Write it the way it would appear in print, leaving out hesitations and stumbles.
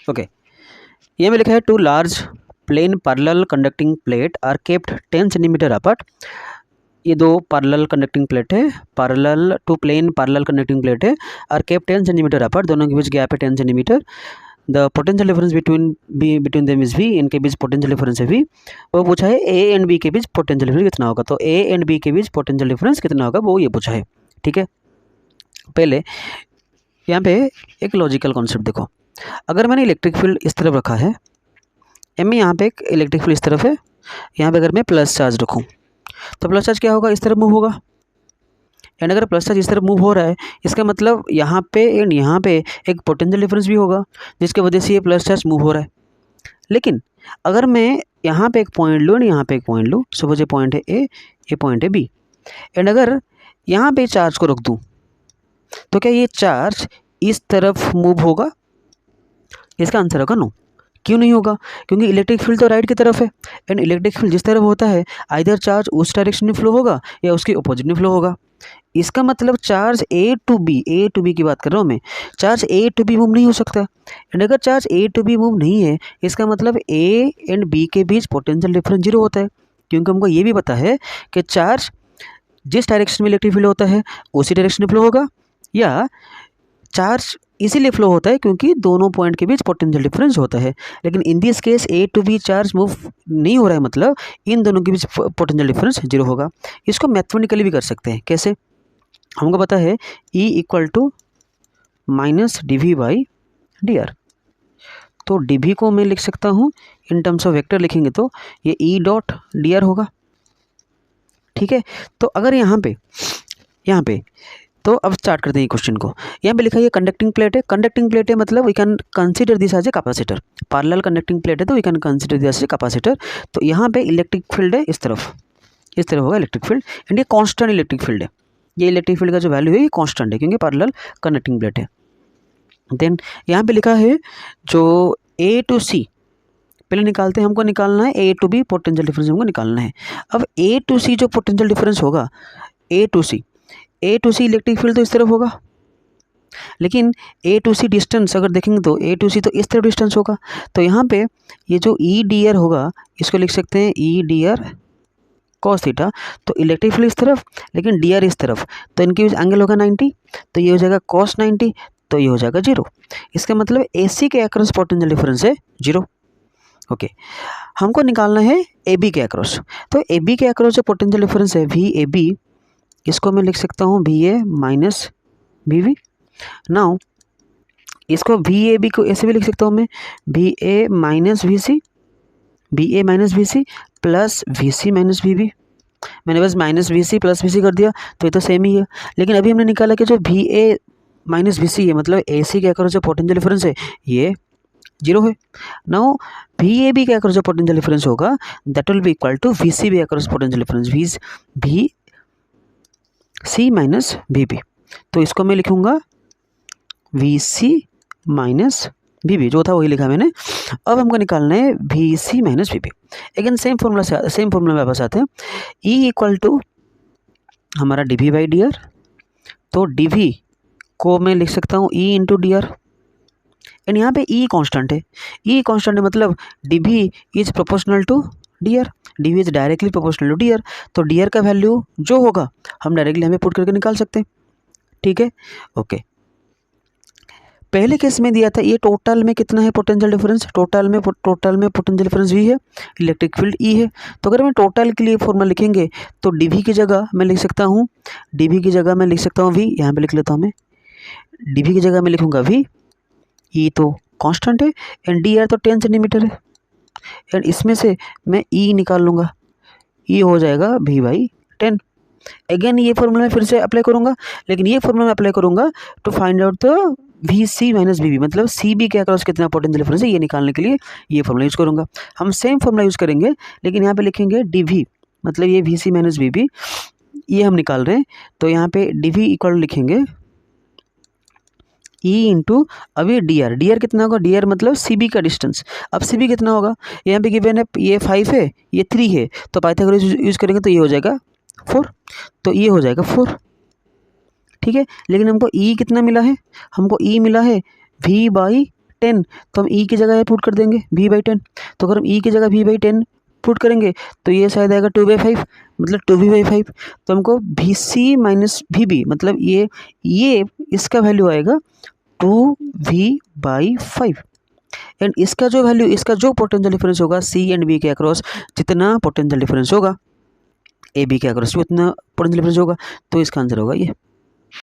Okay, ये में लिखा है two large plane parallel conducting plate are kept 10 centimetre apart. ये दो पैरेलल कंडक्टिंग प्लेट है, parallel two plane parallel conducting plate है, आर केप्ट 10 सेंटीमीटर अपार्ट, दोनों के बीच गैप है 10 centimetre. The potential difference between them is V, इनके बीच पोटेंशियल डिफरेंस है वी। वो पूछा है ए एंड बी के बीच पोटेंशियल डिफरेंस कितना होगा, तो ए एंड बी के बीच पोटेंशियल डिफरेंस कितना होगा वो ये पूछा है। ठीक है, पहले यहाँ पे एक लॉजिकल कॉन्सेप्ट देखो, अगर मैंने इलेक्ट्रिक फील्ड इस तरफ रखा है, एम में यहाँ पे एक इलेक्ट्रिक फील्ड इस तरफ है, यहाँ पे अगर मैं प्लस चार्ज रखूँ तो प्लस चार्ज क्या होगा, इस तरफ मूव होगा। एंड अगर प्लस चार्ज इस तरफ मूव हो रहा है, इसका मतलब यहाँ पे एंड यहाँ पे एक पोटेंशियल डिफरेंस भी होगा, जिसकी वजह से ये प्लस चार्ज मूव हो रहा है। लेकिन अगर मैं यहाँ पे एक पॉइंट लूँ एंड यहाँ पे एक पॉइंट लूँ, सपोज ये पॉइंट है ए, ये पॉइंट है बी, एंड अगर यहाँ पे चार्ज को रख दूँ तो क्या ये चार्ज इस तरफ मूव होगा? इसका आंसर होगा नो। क्यों नहीं होगा? क्योंकि इलेक्ट्रिक फील्ड तो राइट की तरफ है, एंड इलेक्ट्रिक फील्ड जिस तरफ होता है आइदर चार्ज उस डायरेक्शन में फ्लो होगा या उसके अपोजिट में फ्लो होगा। इसका मतलब चार्ज ए टू बी की बात कर रहा हूँ मैं, charge A to B move नहीं हो सकता। एंड अगर charge A to B move नहीं है, इसका मतलब ए एंड बी के बीच पोटेंशियल डिफरेंस जीरो होता है, क्योंकि हमको ये भी पता है कि चार्ज जिस डायरेक्शन में इलेक्ट्रिक फील्ड होता है उसी डायरेक्शन में फ्लो होगा, या चार्ज इसीलिए फ्लो होता है क्योंकि दोनों पॉइंट के बीच पोटेंशियल डिफरेंस होता है। लेकिन in this case A to B charge move नहीं हो रहा है, मतलब इन दोनों के बीच पोटेंशियल डिफरेंस जीरो होगा। इसको मैथमेटिकली भी कर सकते हैं, कैसे? हमको पता है E equal to minus D V by D R, तो डी वी को मैं लिख सकता हूँ इन टर्म्स ऑफ वेक्टर लिखेंगे तो ये E डॉट डी आर होगा। ठीक है, तो अगर यहाँ पे तो अब स्टार्ट करते हैं क्वेश्चन को। यहाँ पे लिखा है ये कंडक्टिंग प्लेट है, कंडक्टिंग प्लेट है मतलब we can consider this as a capacitor, parallel conducting plate है तो we can consider this as a capacitor. तो यहाँ पे इलेक्ट्रिक फील्ड है इस तरफ होगा इलेक्ट्रिक फील्ड, एंड ये कांस्टेंट इलेक्ट्रिक फील्ड है, ये इलेक्ट्रिक फील्ड का जो वैल्यू है ये कांस्टेंट है क्योंकि पैरेलल कंडक्टिंग प्लेट है। देन यहाँ पे लिखा है जो ए टू सी पहले निकालते हैं, हमको निकालना है ए टू बी पोटेंशियल डिफरेंस हमको निकालना है। अब ए टू सी जो पोटेंशियल डिफरेंस होगा, ए टू सी इलेक्ट्रिक फील्ड तो इस तरफ होगा, लेकिन ए टू सी डिस्टेंस अगर देखेंगे तो ए टू सी तो इस तरफ डिस्टेंस होगा। तो यहाँ पे ये जो ई डी आर होगा इसको लिख सकते हैं E D R cos theta, तो इलेक्ट्रिक फील्ड इस तरफ लेकिन डी आर इस तरफ, तो इनके बीच एंगल होगा 90, तो ये हो जाएगा कॉस 90, तो ये हो जाएगा 0। इसका मतलब ए सी के अक्रॉस पोटेंशियल डिफरेंस है 0। ओके, हमको निकालना है ए बी के अक्रॉस, तो ए बी के अक्रॉस जो पोटेंशियल डिफरेंस है वी ए बी, इसको मैं लिख सकता हूँ V A minus V V. Now इसको वी ए बी को ऐसे भी लिख सकता हूँ मैं V A minus V C, plus V C minus V B. मैंने बस minus V C plus V C कर दिया तो ये तो सेम ही है, लेकिन अभी हमने निकाला कि जो वी ए माइनस वी सी है मतलब ए सी के अक्रॉस जो पोटेंशियल डिफरेंस है ये 0 है। नाउ वी ए बी के अक्रॉस जो पोटेंशियल डिफरेंस होगा that will be equal to V C B across potential difference V C minus V B, तो इसको मैं लिखूंगा V C minus V B, जो था वही लिखा मैंने। अब हमको निकालना है V C minus V B. Again same formula में वापस आते हैं, ई इक्वल टू हमारा D V by D R, तो डी वी को मैं लिख सकता हूँ E into D R, and यहाँ पे ई कांस्टेंट है, मतलब D V is proportional to D R, D V is directly proportional to D R, तो डी आर का वैल्यू जो होगा हम डायरेक्टली हमें पुट करके निकाल सकते हैं। ठीक है, ओके। पहले केस में दिया था ये टोटल में कितना है पोटेंशियल डिफरेंस, टोटल में पोटेंशियल डिफरेंस वी है, इलेक्ट्रिक फील्ड ई है। तो अगर मैं टोटल के लिए फॉर्मूला लिखेंगे तो डी वी की जगह मैं लिख सकता हूँ वी, यहाँ पे लिख लेता हूँ मैं डी वी की जगह मैं लिखूँगा वी, ई तो कांस्टेंट है एंड डी आर तो 10 सेंटीमीटर है, एंड इसमें से मैं ई निकाल लूँगा, ई हो जाएगा वी बाई 10। अगेन ये फॉर्मूला मैं फिर से अप्लाई करूँगा, लेकिन ये फॉर्मूला मैं अप्लाई करूँगा to find out the V C minus V B, मतलब सी बी के अक्रॉस कितना पोटेंशियल डिफरेंस है ये निकालने के लिए ये फॉर्मूला यूज़ करूँगा। हम सेम फॉर्मूला यूज़ करेंगे लेकिन यहाँ पे लिखेंगे डी वी, मतलब ये V C minus V B ये हम निकाल रहे हैं, तो यहाँ पे डी वी इक्वल लिखेंगे ई इंटू अभी डी आर कितना होगा, डी आर मतलब सी बी का डिस्टेंस। अब सी बी कितना होगा, यहाँ पे गिवन है ये 5 है ये 3 है, तो पाइथागोरस यूज़ करेंगे तो ये हो जाएगा 4, तो ये हो जाएगा 4। ठीक है, लेकिन हमको ई कितना मिला है, हमको ई मिला है v बाई 10, तो हम ई की जगह पुट कर देंगे v/10। तो अगर हम ई की जगह v/10 पुट करेंगे तो ये शायद आएगा 2/5, मतलब 2v/5। तो हमको vc माइनस vb, मतलब ये इसका वैल्यू आएगा 2v/5। एंड इसका जो वैल्यू, इसका जो पोटेंशियल डिफरेंस होगा सी एंड बी के अक्रॉस, जितना पोटेंशियल डिफरेंस होगा ए बी के अक्रॉस उतना पोटेंशियल डिफरेंस होगा, तो इसका आंसर होगा ये।